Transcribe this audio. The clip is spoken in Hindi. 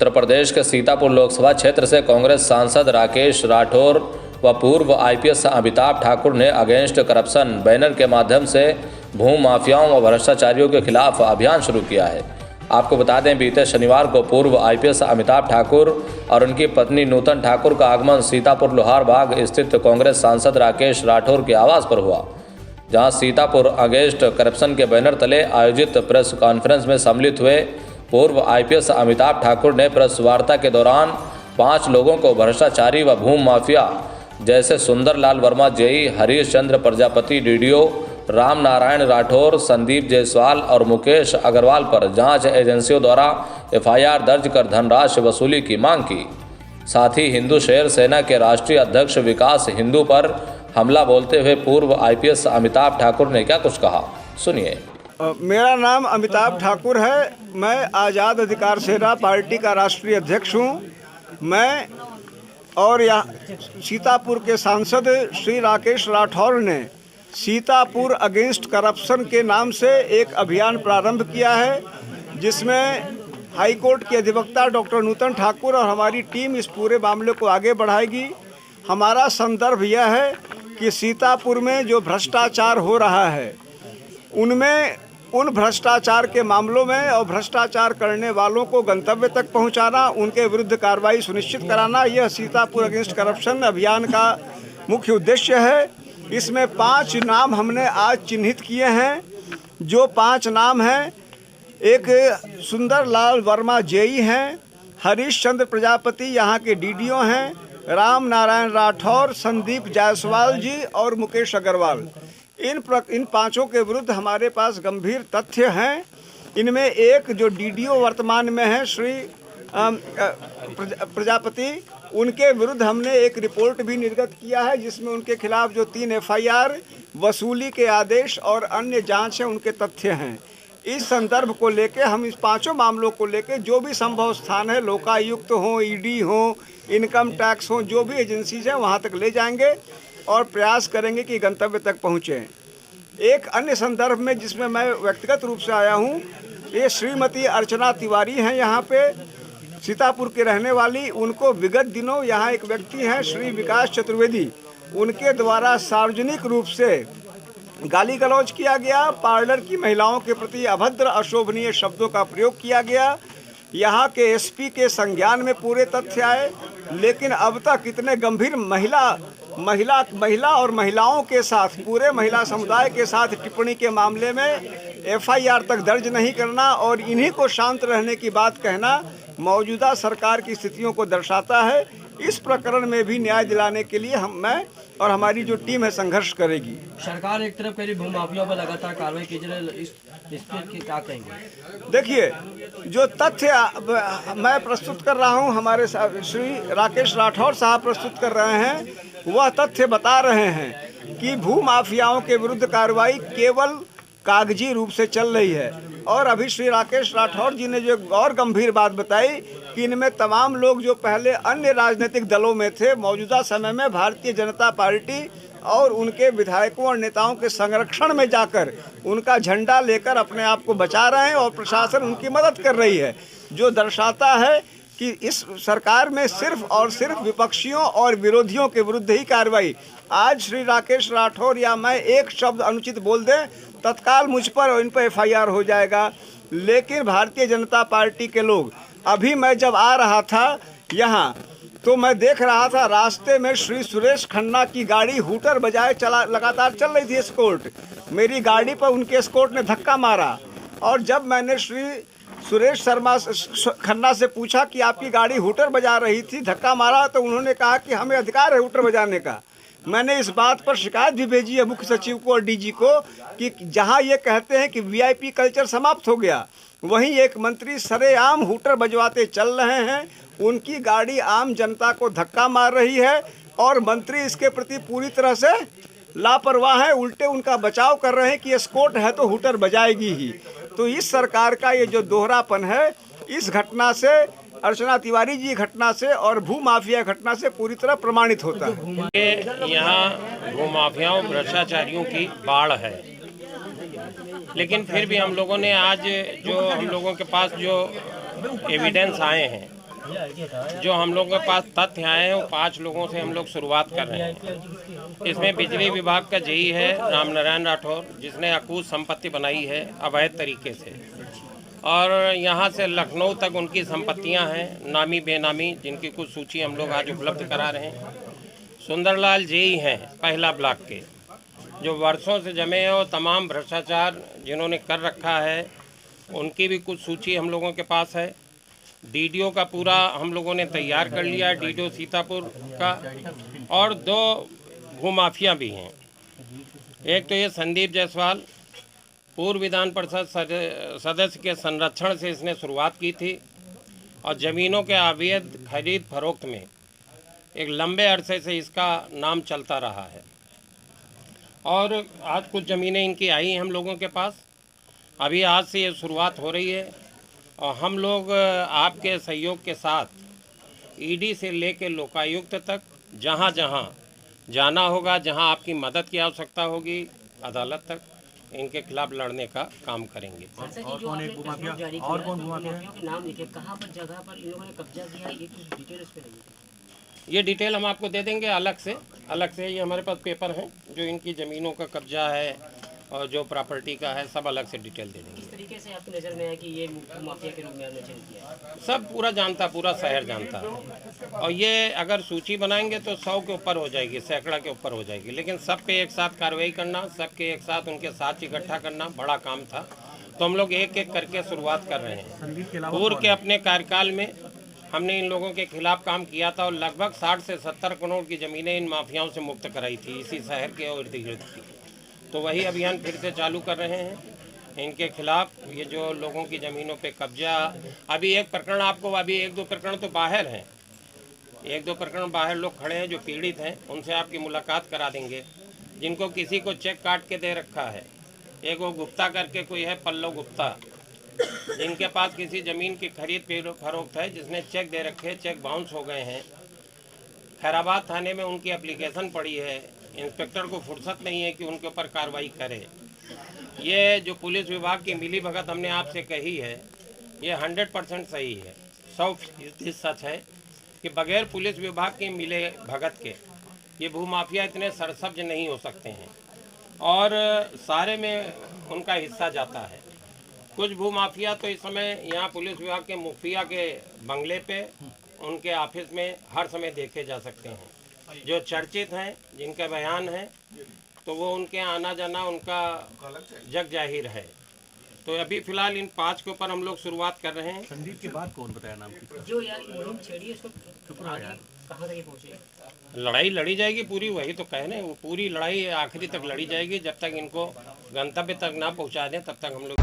उत्तर प्रदेश के सीतापुर लोकसभा क्षेत्र से कांग्रेस सांसद राकेश राठौर व पूर्व आईपीएस अमिताभ ठाकुर ने अगेंस्ट करप्शन बैनर के माध्यम से भू माफियाओं व भ्रष्टाचारियों के खिलाफ अभियान शुरू किया है। आपको बता दें, बीते शनिवार को पूर्व आईपीएस अमिताभ ठाकुर और उनकी पत्नी नूतन ठाकुर का आगमन सीतापुर लोहार बाग स्थित कांग्रेस सांसद राकेश राठौर के आवास पर हुआ, जहां सीतापुर अगेंस्ट करप्शन के बैनर तले आयोजित प्रेस कॉन्फ्रेंस में सम्मिलित हुए पूर्व आईपीएस अमिताभ ठाकुर ने प्रेस वार्ता के दौरान 5 लोगों को भ्रष्टाचारी व भूमि माफिया जैसे सुंदरलाल वर्मा जेई, हरीश चंद्र प्रजापति डीडीओ, राम नारायण राठौर, संदीप जायसवाल और मुकेश अग्रवाल पर जांच एजेंसियों द्वारा एफआईआर दर्ज कर धनराशि वसूली की मांग की। साथ ही हिंदू शेर सेना के राष्ट्रीय अध्यक्ष विकास हिंदू पर हमला बोलते हुए पूर्व आईपीएस अमिताभ ठाकुर ने क्या कुछ कहा, सुनिए। मेरा नाम अमिताभ ठाकुर है। मैं आज़ाद अधिकार सेना पार्टी का राष्ट्रीय अध्यक्ष हूँ। मैं और यहाँ सीतापुर के सांसद श्री राकेश राठौर ने सीतापुर अगेंस्ट करप्शन के नाम से एक अभियान प्रारंभ किया है, जिसमें हाई कोर्ट की अधिवक्ता डॉक्टर नूतन ठाकुर और हमारी टीम इस पूरे मामले को आगे बढ़ाएगी। हमारा संदर्भ यह है कि सीतापुर में जो भ्रष्टाचार हो रहा है, उन भ्रष्टाचार के मामलों में और भ्रष्टाचार करने वालों को गंतव्य तक पहुंचाना, उनके विरुद्ध कार्रवाई सुनिश्चित कराना, यह सीतापुर अगेंस्ट करप्शन अभियान का मुख्य उद्देश्य है। इसमें 5 नाम हमने आज चिन्हित किए हैं। जो 5 नाम हैं, एक सुंदरलाल वर्मा जेई हैं, हरीश चंद्र प्रजापति यहाँ के डीडीओ हैं, राम नारायण राठौर, संदीप जायसवाल जी और मुकेश अग्रवाल। इन 5 के विरुद्ध हमारे पास गंभीर तथ्य हैं। इनमें एक जो डीडीओ वर्तमान में है श्री प्रजापति, उनके विरुद्ध हमने एक रिपोर्ट भी निर्गत किया है, जिसमें उनके खिलाफ जो 3 एफआईआर, वसूली के आदेश और अन्य जांच हैं, उनके तथ्य हैं। इस संदर्भ को लेके हम इस 5 मामलों को लेके जो भी संभव स्थान है, लोकायुक्त हो, ईडी हो, इनकम टैक्स हो, जो भी एजेंसीज हैं वहाँ तक ले जाएंगे और प्रयास करेंगे कि गंतव्य तक पहुँचें। एक अन्य संदर्भ में जिसमें मैं व्यक्तिगत रूप से आया हूँ, ये श्रीमती अर्चना तिवारी हैं, यहाँ पे सीतापुर के रहने वाली। उनको विगत दिनों यहाँ एक व्यक्ति हैं श्री विकास चतुर्वेदी, उनके द्वारा सार्वजनिक रूप से गाली गलौज किया गया, पार्लर की महिलाओं के प्रति अभद्र अशोभनीय शब्दों का प्रयोग किया गया। यहाँ के एसपी के संज्ञान में पूरे तथ्य आए, लेकिन अब तक इतने गंभीर महिला और महिलाओं के साथ, पूरे महिला समुदाय के साथ टिप्पणी के मामले में एफआईआर तक दर्ज नहीं करना और इन्हीं को शांत रहने की बात कहना मौजूदा सरकार की स्थितियों को दर्शाता है। इस प्रकरण में भी न्याय दिलाने के लिए मैं और हमारी जो टीम है संघर्ष करेगी। सरकार एक तरफ कह रही भूमाफियाओं पर लगातार कार्रवाई की जा रही, इस पर क्या कहेंगे? देखिए, जो तथ्य मैं प्रस्तुत कर रहा हूं, हमारे श्री राकेश राठौर साहब प्रस्तुत कर रहे हैं, वह तथ्य बता रहे हैं कि भूमाफियाओं के विरुद्ध कार्रवाई केवल कागजी रूप से चल रही है। और अभी श्री राकेश राठौर जी ने जो और गंभीर बात बताई कि इनमें तमाम लोग जो पहले अन्य राजनीतिक दलों में थे, मौजूदा समय में भारतीय जनता पार्टी और उनके विधायकों और नेताओं के संरक्षण में जाकर उनका झंडा लेकर अपने आप को बचा रहे हैं और प्रशासन उनकी मदद कर रही है, जो दर्शाता है कि इस सरकार में सिर्फ और सिर्फ विपक्षियों और विरोधियों के विरुद्ध ही कार्रवाई। आज श्री राकेश राठौर या मैं एक शब्द अनुचित बोल दें, तत्काल मुझ पर और इन पर एफआईआर हो जाएगा। लेकिन भारतीय जनता पार्टी के लोग, अभी मैं जब आ रहा था यहाँ, तो मैं देख रहा था रास्ते में श्री सुरेश खन्ना की गाड़ी हूटर बजाए लगातार चल रही थी एस्कॉर्ट। मेरी गाड़ी पर उनके एस्कॉर्ट ने धक्का मारा और जब मैंने श्री सुरेश खन्ना से पूछा कि आपकी गाड़ी हूटर बजा रही थी, धक्का मारा, तो उन्होंने कहा कि हमें अधिकार है हूटर बजाने का। मैंने इस बात पर शिकायत भी भेजी है मुख्य सचिव को और डीजी को कि जहां ये कहते हैं कि वीआईपी कल्चर समाप्त हो गया, वहीं एक मंत्री सरेआम हूटर बजवाते चल रहे हैं। उनकी गाड़ी आम जनता को धक्का मार रही है और मंत्री इसके प्रति पूरी तरह से लापरवाह है, उल्टे उनका बचाव कर रहे हैं कि एस्कॉर्ट है तो हूटर बजाएगी ही। तो इस सरकार का ये जो दोहरापन है, इस घटना से, अर्चना तिवारी जी घटना से और भूमाफिया घटना से पूरी तरह प्रमाणित होता है। यहाँ भूमाफियाओं भ्रष्टाचारियों की बाढ़ है, लेकिन फिर भी हम लोगों ने आज जो हम लोगों के पास जो एविडेंस आए हैं जो हम लोगों के पास तथ्य आए हैं वो 5 लोगों से हम लोग शुरुआत कर रहे हैं। इसमें बिजली विभाग का जेई है रामनारायण राठौर, जिसने अकूत संपत्ति बनाई है अवैध तरीके से, और यहाँ से लखनऊ तक उनकी संपत्तियाँ हैं नामी बेनामी, जिनकी कुछ सूची हम लोग आज उपलब्ध करा रहे हैं। सुंदरलाल जेई हैं पहला ब्लॉक के, जो वर्षों से जमे हैं और तमाम भ्रष्टाचार जिन्होंने कर रखा है उनकी भी कुछ सूची हम लोगों के पास है। डीडीओ का पूरा हम लोगों ने तैयार कर लिया है, डीडीओ सीतापुर का, और 2 भूमाफिया भी हैं। एक तो ये संदीप जायसवाल, पूर्व विधान परिषद सदस्य के संरक्षण से इसने शुरुआत की थी और ज़मीनों के अवैध खरीद फरोख्त में एक लंबे अरसे से इसका नाम चलता रहा है। और आज कुछ ज़मीनें इनकी आई हैं हम लोगों के पास, अभी आज से ये शुरुआत हो रही है, और हम लोग आपके सहयोग के साथ ईडी से लेकर लोकायुक्त तक जहाँ जहाँ जाना होगा, जहाँ आपकी मदद की आवश्यकता होगी, अदालत तक इनके खिलाफ लड़ने का काम करेंगे। और कौन एक भूमाफिया और कौन भूमाफिया के नाम लिखे, कहाँ पर जगह पर इन लोगों ने कब्जा किया है, ये कुछ डिटेल इस पे नहीं। ये डिटेल हम आपको दे देंगे अलग से। ये हमारे पास पेपर हैं जो इनकी ज़मीनों का कब्जा है और जो प्रॉपर्टी का है, सब अलग से डिटेल दे देंगे। किस तरीके से आपकी नज़र में है कि ये माफिया के रूप में आपने चल किया है? सब पूरा जानता, पूरा शहर जानता है, और ये अगर सूची बनाएंगे तो 100 के ऊपर हो जाएगी, सैकड़ा के ऊपर हो जाएगी। लेकिन सब पे एक साथ कार्रवाई करना, सबके एक साथ उनके साथ इकट्ठा करना बड़ा काम था, तो हम लोग एक एक करके शुरुआत कर रहे हैं। पूर्व के अपने कार्यकाल में हमने इन लोगों के खिलाफ काम किया था और लगभग 60 से 70 करोड़ की ज़मीनें इन माफियाओं से मुक्त कराई थी, इसी शहर के और इर्द गिर्द की। तो वही अभियान फिर से चालू कर रहे हैं इनके खिलाफ। ये जो लोगों की ज़मीनों पे कब्जा, अभी एक प्रकरण आपको, अभी 1-2 प्रकरण तो बाहर हैं, 1-2 प्रकरण बाहर लोग खड़े हैं जो पीड़ित हैं, उनसे आपकी मुलाकात करा देंगे, जिनको किसी को चेक काट के दे रखा है। एक वो गुप्ता करके कोई है, पल्लव गुप्ता, जिनके पास किसी ज़मीन की खरीद फरोख्त है, जिसने चेक दे रखे, चेक बाउंस हो गए हैं। खैराबाद थाने में उनकी एप्लीकेशन पड़ी है, इंस्पेक्टर को फुर्सत नहीं है कि उनके ऊपर कार्रवाई करे। ये जो पुलिस विभाग की मिली भगत हमने आपसे कही है, ये 100% सही है, 100% सच है कि बगैर पुलिस विभाग के मिले भगत के ये भूमाफिया इतने सरसब्ज नहीं हो सकते हैं, और सारे में उनका हिस्सा जाता है। कुछ भूमाफिया तो इस समय यहाँ पुलिस विभाग के मुखिया के बंगले पे, उनके ऑफिस में हर समय देखे जा सकते हैं। जो चर्चित हैं, जिनका बयान है, तो वो उनके आना जाना उनका जग जाहिर है। तो अभी फिलहाल इन 5 के ऊपर हम लोग शुरुआत कर रहे हैं। संदीप के बाद कौन बताया नाम की? जो यार मुहिम छेड़ी है, उसको आगे कहाँ तक ये पहुँचे? लड़ाई लड़ी जाएगी पूरी, वही तो कह रहे हैं, वो पूरी लड़ाई आखिरी तक लड़ी जाएगी। जब तक इनको गंतव्य तक ना पहुंचा दें तब तक हम लोग